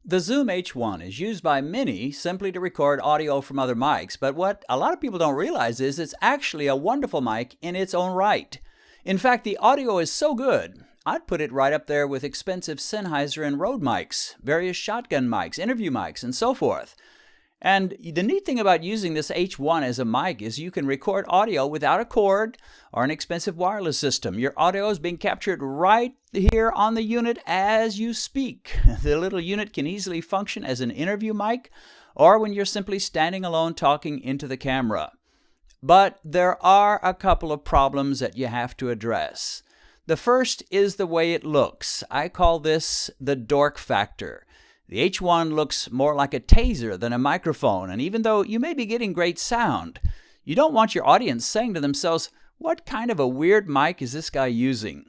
The Zoom H1 is used by many simply to record audio from other mics, but what a lot of people don't realize is it's actually a wonderful mic in its own right. In fact, the audio is so good, I'd put it right up there with expensive Sennheiser and Rode mics, various shotgun mics, interview mics, and so forth. And the neat thing about using this H1 as a mic is you can record audio without a cord or an expensive wireless system. Your audio is being captured right here on the unit as you speak. The little unit can easily function as an interview mic or when you're simply standing alone talking into the camera. But there are a couple of problems that you have to address. The first is the way it looks. I call this the dork factor. The H1 looks more like a taser than a microphone, and even though you may be getting great sound, you don't want your audience saying to themselves, "What kind of a weird mic is this guy using?"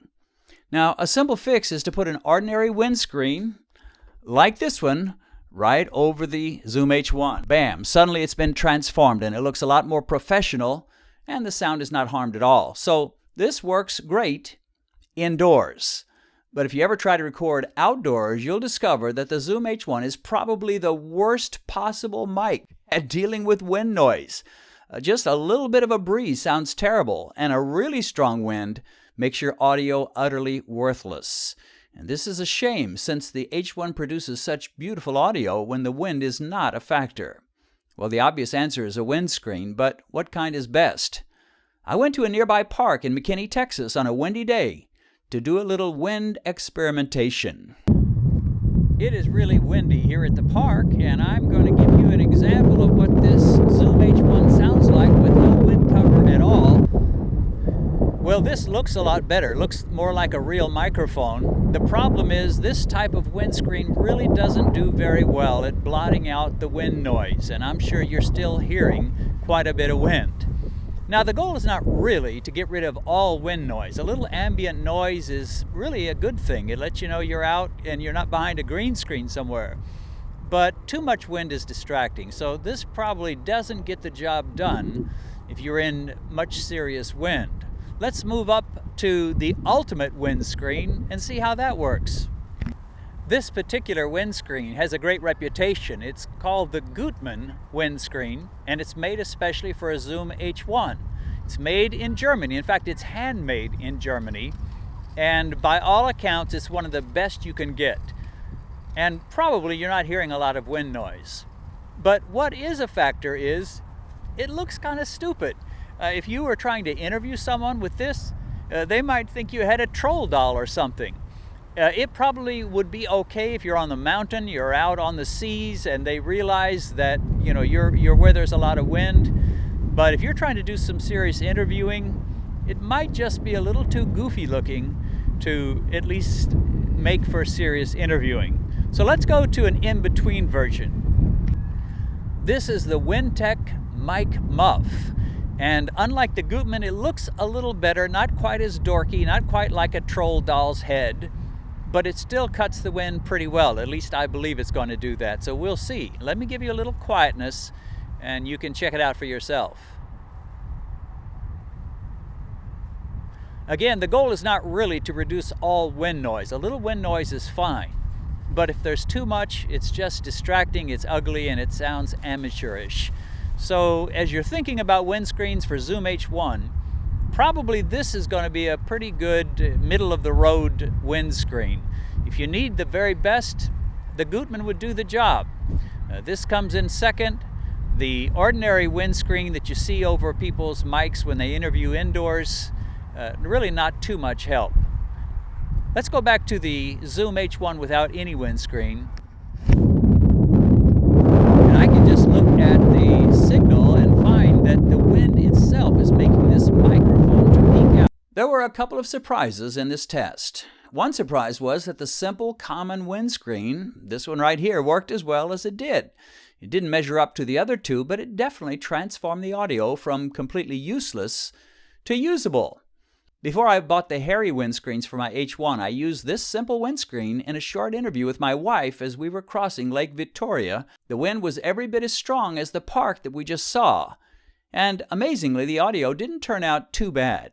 Now, a simple fix is to put an ordinary windscreen, like this one, right over the Zoom H1. Bam! Suddenly it's been transformed, and it looks a lot more professional, and the sound is not harmed at all. So this works great indoors. But if you ever try to record outdoors, you'll discover that the Zoom H1 is probably the worst possible mic at dealing with wind noise. Just a little bit of a breeze sounds terrible, and a really strong wind makes your audio utterly worthless. And this is a shame, since the H1 produces such beautiful audio when the wind is not a factor. Well, the obvious answer is a windscreen, but what kind is best? I went to a nearby park in McKinney, Texas on a windy day to do a little wind experimentation. It is really windy here at the park, and I'm going to give you an example of what this Zoom H1 sounds like with no wind cover at all. Well, this looks a lot better. It looks more like a real microphone. The problem is this type of windscreen really doesn't do very well at blotting out the wind noise, and I'm sure you're still hearing quite a bit of wind. Now, the goal is not really to get rid of all wind noise. A little ambient noise is really a good thing. It lets you know you're out and you're not behind a green screen somewhere. But too much wind is distracting, so this probably doesn't get the job done if you're in much serious wind. Let's move up to the ultimate windscreen and see how that works. This particular windscreen has a great reputation. It's called the Gutmann windscreen, and it's made especially for a Zoom H1. It's made in Germany. In fact, it's handmade in Germany, and by all accounts, it's one of the best you can get. And probably you're not hearing a lot of wind noise. But what is a factor is it looks kind of stupid. If you were trying to interview someone with this, they might think you had a troll doll or something. It probably would be okay if you're on the mountain, you're out on the seas, and they realize that you're where there's a lot of wind. But if you're trying to do some serious interviewing, it might just be a little too goofy looking to at least make for serious interviewing. So let's go to an in-between version. This is the Windtech Mic Muff. And unlike the Gutmann, it looks a little better, not quite as dorky, not quite like a troll doll's head, but it still cuts the wind pretty well. At least I believe it's going to do that. So we'll see. Let me give you a little quietness, and you can check it out for yourself. Again, the goal is not really to reduce all wind noise. A little wind noise is fine. But if there's too much, it's just distracting, it's ugly, and it sounds amateurish. So as you're thinking about windscreens for Zoom H1, probably this is going to be a pretty good middle-of-the-road windscreen. If you need the very best, the Gutmann would do the job. This comes in second. The ordinary windscreen that you see over people's mics when they interview indoors, really not too much help. Let's go back to the Zoom H1 without any windscreen. And I can just look at the signal and find that the wind itself is making this microphone to peak out. There were a couple of surprises in this test. One surprise was that the simple common windscreen, this one right here, worked as well as it did. It didn't measure up to the other two, but it definitely transformed the audio from completely useless to usable. Before I bought the hairy windscreens for my H1, I used this simple windscreen in a short interview with my wife as we were crossing Lake Victoria. The wind was every bit as strong as the park that we just saw. And amazingly, the audio didn't turn out too bad.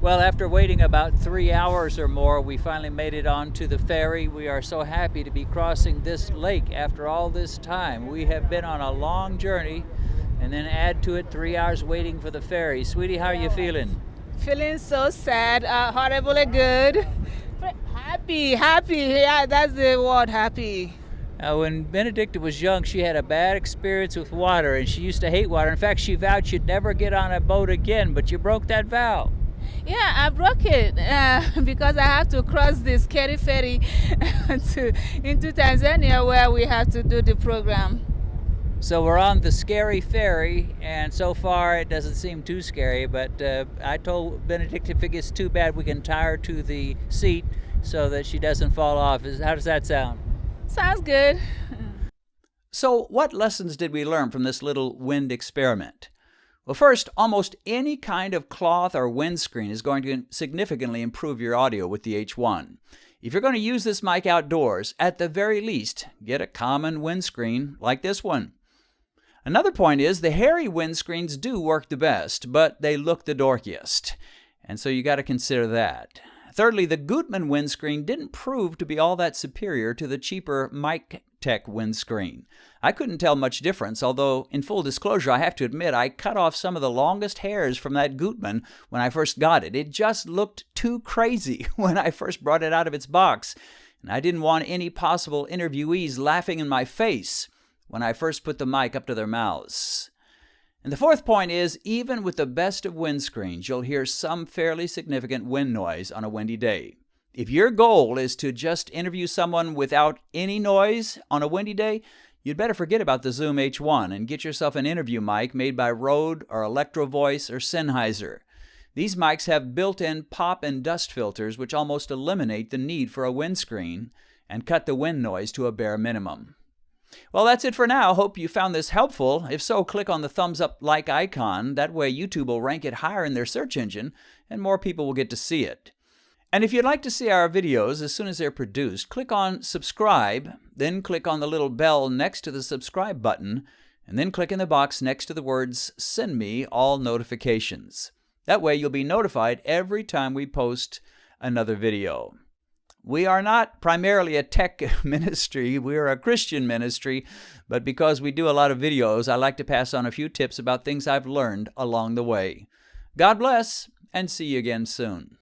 Well, after waiting about 3 hours or more, we finally made it onto the ferry. We are so happy to be crossing this lake after all this time. We have been on a long journey, and then add to it 3 hours waiting for the ferry. Sweetie, how are you feeling? Feeling so sad, horribly good. Happy. Yeah, that's the word, happy. When Benedicta was young, she had a bad experience with water, and she used to hate water. In fact, she vowed she'd never get on a boat again, but you broke that vow. Yeah, I broke it because I have to cross this scary ferry into Tanzania where we have to do the program. So we're on the scary ferry, and so far it doesn't seem too scary, but I told Benedicta if it gets too bad, we can tie her to the seat so that she doesn't fall off. How does that sound? Sounds good. So what lessons did we learn from this little wind experiment? Well, first, almost any kind of cloth or windscreen is going to significantly improve your audio with the H1. If you're going to use this mic outdoors, at the very least, get a common windscreen like this one. Another point is the hairy windscreens do work the best, but they look the dorkiest. And so you got to consider that. Thirdly, the Gutmann windscreen didn't prove to be all that superior to the cheaper Mic Tech windscreen. I couldn't tell much difference, although in full disclosure, I have to admit I cut off some of the longest hairs from that Gutmann when I first got it. It just looked too crazy when I first brought it out of its box, and I didn't want any possible interviewees laughing in my face when I first put the mic up to their mouths. And the fourth point is, even with the best of windscreens, you'll hear some fairly significant wind noise on a windy day. If your goal is to just interview someone without any noise on a windy day, you'd better forget about the Zoom H1 and get yourself an interview mic made by Rode or Electro Voice or Sennheiser. These mics have built-in pop and dust filters which almost eliminate the need for a windscreen and cut the wind noise to a bare minimum. Well, that's it for now. Hope you found this helpful. If so, click on the thumbs up like icon. That way YouTube will rank it higher in their search engine and more people will get to see it. And if you'd like to see our videos as soon as they're produced, click on subscribe, then click on the little bell next to the subscribe button, and then click in the box next to the words send me all notifications. That way you'll be notified every time we post another video. We are not primarily a tech ministry, we are a Christian ministry, but because we do a lot of videos, I like to pass on a few tips about things I've learned along the way. God bless, and see you again soon.